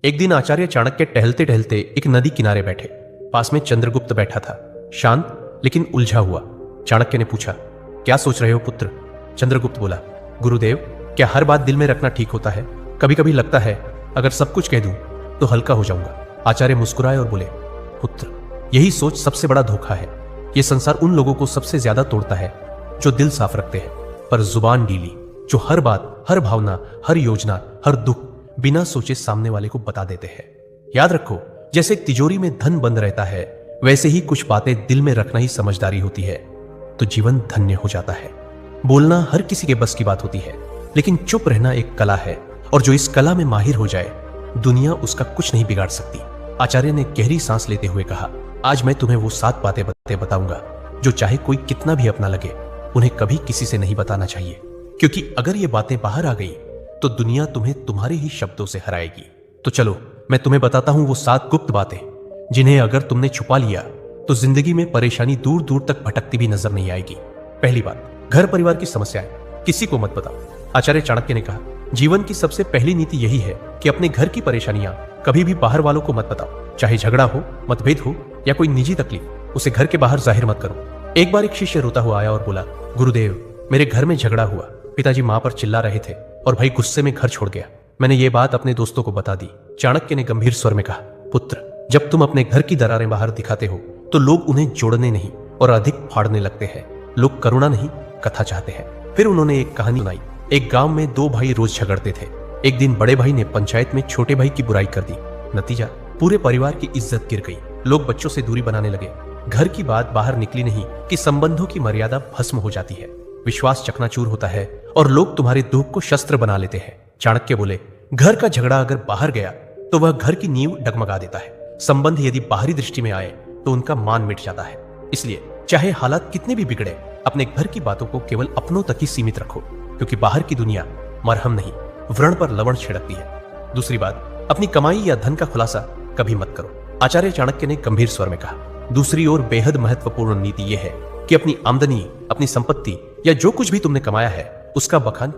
एक दिन आचार्य चाणक्य टहलते टहलते एक नदी किनारे बैठे। पास में चंद्रगुप्त बैठा था, शांत लेकिन उलझा हुआ। चाणक्य ने पूछा, क्या सोच रहे हो पुत्र? चंद्रगुप्त बोला, गुरुदेव, क्या हर बात दिल में रखना ठीक होता है? कभी कभी लगता है अगर सब कुछ कह दूं तो हल्का हो जाऊंगा। आचार्य मुस्कुराए और बोले, पुत्र, यही सोच सबसे बड़ा धोखा है। यह संसार उन लोगों को सबसे ज्यादा तोड़ता है जो दिल साफ रखते हैं पर जुबान ढीली, जो हर बात, हर भावना, हर योजना, हर दुख बिना सोचे सामने वाले को बता देते हैं। याद रखो, जैसे एक तिजोरी में धन बंद रहता है, वैसे ही कुछ बातें दिल में रखना ही समझदारी होती है, तो जीवन धन्य हो जाता है। बोलना हर किसी के बस की बात होती है, लेकिन चुप रहना एक कला है, और जो इस कला में माहिर हो जाए, दुनिया उसका कुछ नहीं बिगाड़ सकती। आचार्य ने गहरी सांस लेते हुए कहा, आज मैं तुम्हें वो 7 बातें बताऊंगा जो चाहे कोई कितना भी अपना लगे, उन्हें कभी किसी से नहीं बताना चाहिए, क्योंकि अगर ये बातें बाहर आ गई तो दुनिया तुम्हें तुम्हारे ही शब्दों से हराएगी। तो चलो मैं तुम्हें बताता हूं वो 7 गुप्त बातें, जिन्हें अगर तुमने छुपा लिया तो जिंदगी में परेशानी दूर दूर तक भटकती भी नजर नहीं आएगी। पहली बात, घर परिवार की समस्याएं किसी को मत बताओ। आचार्य चाणक्य ने कहा, जीवन की सबसे पहली नीति यही है कि अपने घर की परेशानियां कभी भी बाहर वालों को मत बताओ। चाहे झगड़ा हो, मतभेद हो या कोई निजी तकलीफ, उसे घर के बाहर जाहिर मत करो। एक बार एक शिष्य रोता हुआ आया और बोला, गुरुदेव, मेरे घर में झगड़ा हुआ, पिताजी मां पर चिल्ला रहे थे और भाई गुस्से में घर छोड़ गया। मैंने ये बात अपने दोस्तों को बता दी। चाणक्य ने गंभीर स्वर में कहा, पुत्र, जब तुम अपने घर की दरारें बाहर दिखाते हो तो लोग उन्हें जोड़ने नहीं और अधिक फाड़ने लगते हैं। लोग करुणा नहीं, कथा चाहते हैं। फिर उन्होंने एक कहानी सुनाई। एक गांव में 2 भाई रोज झगड़ते थे। एक दिन बड़े भाई ने पंचायत में छोटे भाई की बुराई कर दी। नतीजा, पूरे परिवार की इज्जत गिर गई। लोग बच्चों से दूरी बनाने लगे। घर की बात बाहर निकली नहीं कि संबंधों की मर्यादा भस्म हो जाती है, विश्वास चकनाचूर होता है और लोग तुम्हारे दुख को शस्त्र बना लेते हैं। चाणक्य बोले, घर का झगड़ा अगर बाहर गया तो वह घर की नींव डगमगा देता है। संबंध यदि बाहरी दृष्टि में आए तो उनका मान मिट जाता है। इसलिए चाहे हालात कितने भी बिगड़े, अपने घर की बातों को केवल अपनों तक ही सीमित रखो, क्योंकि बाहर की दुनिया मरहम नहीं, व्रण पर लवण छिड़कती है। दूसरी बात, अपनी कमाई या धन का खुलासा कभी मत करो। आचार्य चाणक्य ने गंभीर स्वर में कहा, दूसरी ओर बेहद महत्वपूर्ण नीति यह है कि अपनी आमदनी, अपनी संपत्ति या जो कुछ भी तुमने कमाया है, उसका बखान